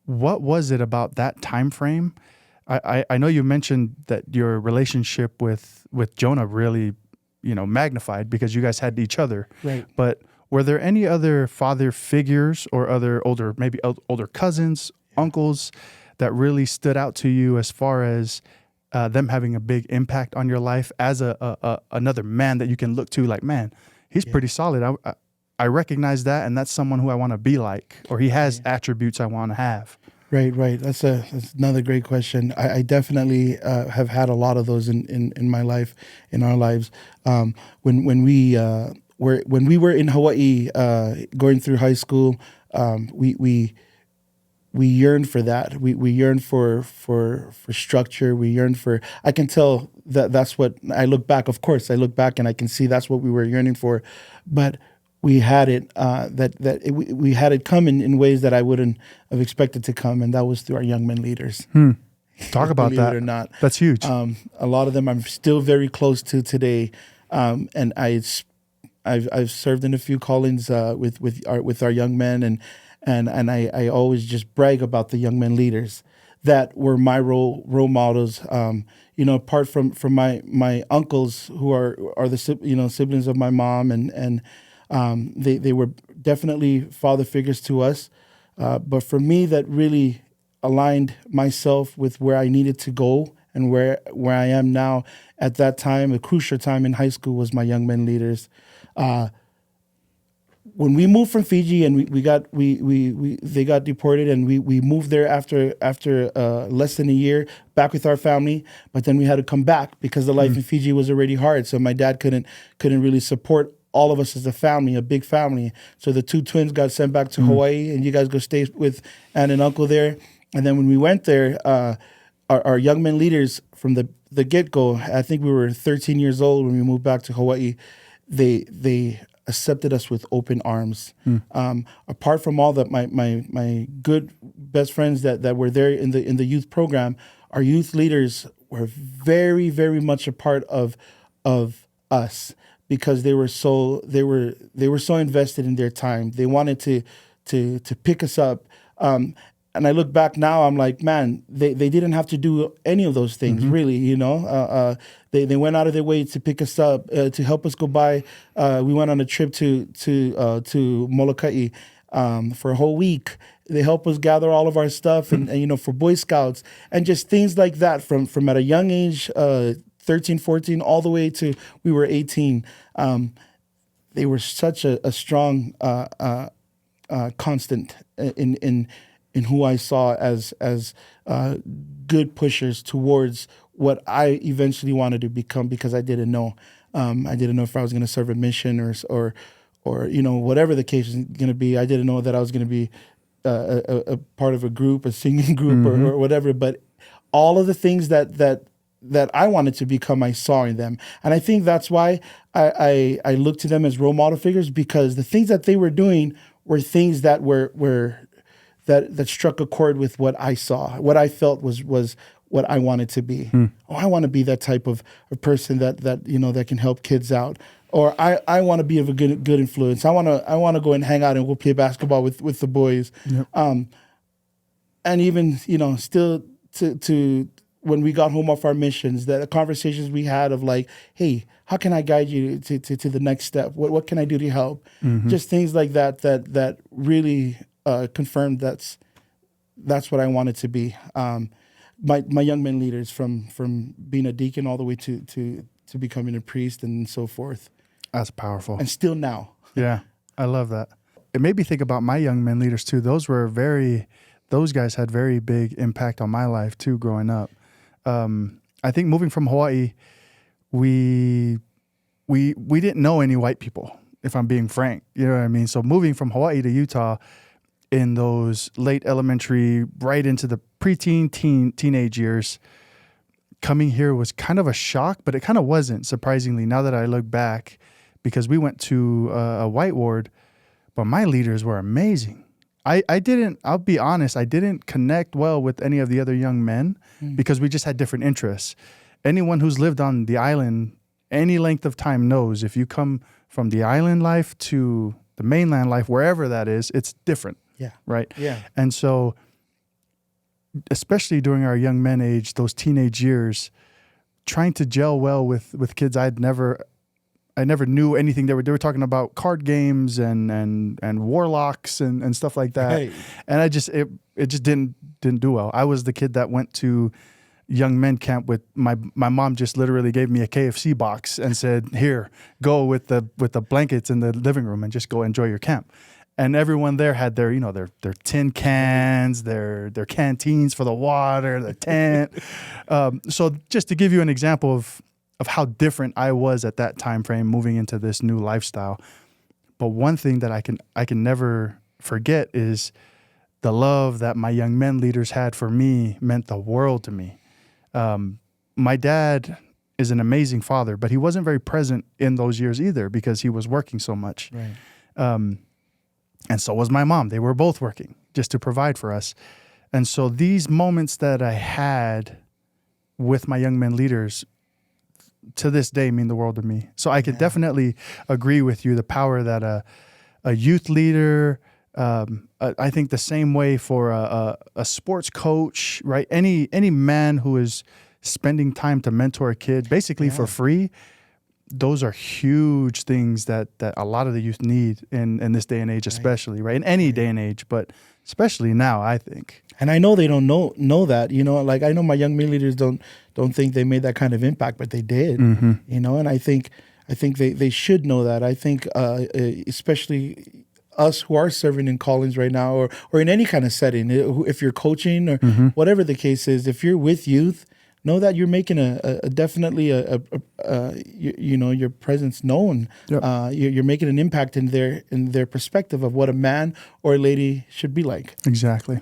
what was it about that time frame? I know you mentioned that your relationship with Jonah really, magnified because you guys had each other. Right. But were there any other father figures or other older cousins, uncles that really stood out to you as far as them having a big impact on your life as another man that you can look to? Like, man, he's pretty solid. I recognize that, and that's someone who I want to be like, or he has attributes I want to have. Right. That's another great question. I definitely have had a lot of those in my life, in our lives. When we were in Hawaii, going through high school, we yearned for that. We yearned for structure. We yearned for. I can tell that's what I look back. Of course, I look back and I can see that's what we were yearning for, but we had it we had it come in ways that I wouldn't have expected to come, and that was through our young men leaders. Talk about Believe that. it or not, That's huge. a lot of them I'm still very close to today, and I've served in a few callings with our young men, and I always just brag about the young men leaders that were my role models. Apart from my uncles who are the siblings of my mom, and they were definitely father figures to us. But for me, that really aligned myself with where I needed to go and where I am now. At that time, a crucial time in high school was my young men leaders. When we moved from Fiji and they got deported, and we moved there after less than a year back with our family, but then we had to come back because the life in Fiji was already hard. So my dad couldn't really support all of us as a family, a big family. So the two twins got sent back to Hawaii, and you guys go stay with aunt and uncle there. And then when we went there, our young men leaders from the get-go, I think we were 13 years old when we moved back to Hawaii, they accepted us with open arms. Apart from all that, my good best friends that were there in the youth program, our youth leaders were very, very much a part of us, because they were so invested in their time. They wanted to pick us up. And I look back now, I'm like, man, they didn't have to do any of those things, really. They went out of their way to pick us up, to help us go by. We went on a trip to Molokai for a whole week. They helped us gather all of our stuff, and for Boy Scouts and just things like that from at a young age, 13, 14, all the way to we were 18. They were such a strong constant in who I saw as good pushers towards what I eventually wanted to become, because I didn't know. I didn't know if I was going to serve a mission or whatever the case was going to be. I didn't know that I was going to be a part of a group, a singing group, or whatever. But all of the things that I wanted to become, I saw in them. And I think that's why I look to them as role model figures, because the things that they were doing were things that that struck a chord with what I saw, what I felt was what I wanted to be. I want to be that type of a person that can help kids out. Or I want to be of a good influence. I want to go and hang out and we'll play basketball with the boys. Yep. And even, still to when we got home off our missions, the conversations we had of like, hey, how can I guide you to the next step? What can I do to help? Just things like that really confirmed that's what I wanted to be. My young men leaders, from being a deacon all the way to becoming a priest and so forth. That's powerful. And still now. Yeah, I love that. It made me think about my young men leaders too. Those guys had very big impact on my life too growing up. I think moving from Hawaii, we didn't know any white people, if I'm being frank. You know what I mean? So moving from Hawaii to Utah in those late elementary, right into the preteen, teenage years, coming here was kind of a shock, but it kind of wasn't, surprisingly, now that I look back, because we went to a white ward, but my leaders were amazing. I'll be honest, I didn't connect well with any of the other young men because we just had different interests. Anyone who's lived on the island any length of time knows if you come from the island life to the mainland life, wherever that is, it's different. Yeah. Right? Yeah. And so especially during our young men age, those teenage years, trying to gel well with kids I never knew anything. They were talking about card games and warlocks and stuff like that. Right. And it just didn't do well. I was the kid that went to young men camp with my mom. Just literally gave me a KFC box and said, "Here, go with the blankets in the living room and just go enjoy your camp." And everyone there had their their tin cans, their canteens for the water, the tent. So just to give you an example of how different I was at that time frame, moving into this new lifestyle. But one thing that I can never forget is the love that my young men leaders had for me meant the world to me. My dad is an amazing father, but he wasn't very present in those years either because he was working so much. Right. And so was my mom. They were both working just to provide for us. And so these moments that I had with my young men leaders to this day mean the world to me. So I could definitely agree with you, the power that a youth leader, I think the same way for a sports coach, right? Any man who is spending time to mentor a kid basically for free, those are huge things that a lot of the youth need in this day and age, especially, right? In any day and age, but especially now, I think. And I know they don't know that, like I know my young men leaders don't think they made that kind of impact, but they did, and I think they should know that. I think especially us who are serving in callings right now or in any kind of setting, if you're coaching or whatever the case is, if you're with youth, know that you're making definitely your presence known. Yep. You're making an impact in their perspective of what a man or a lady should be like. Exactly.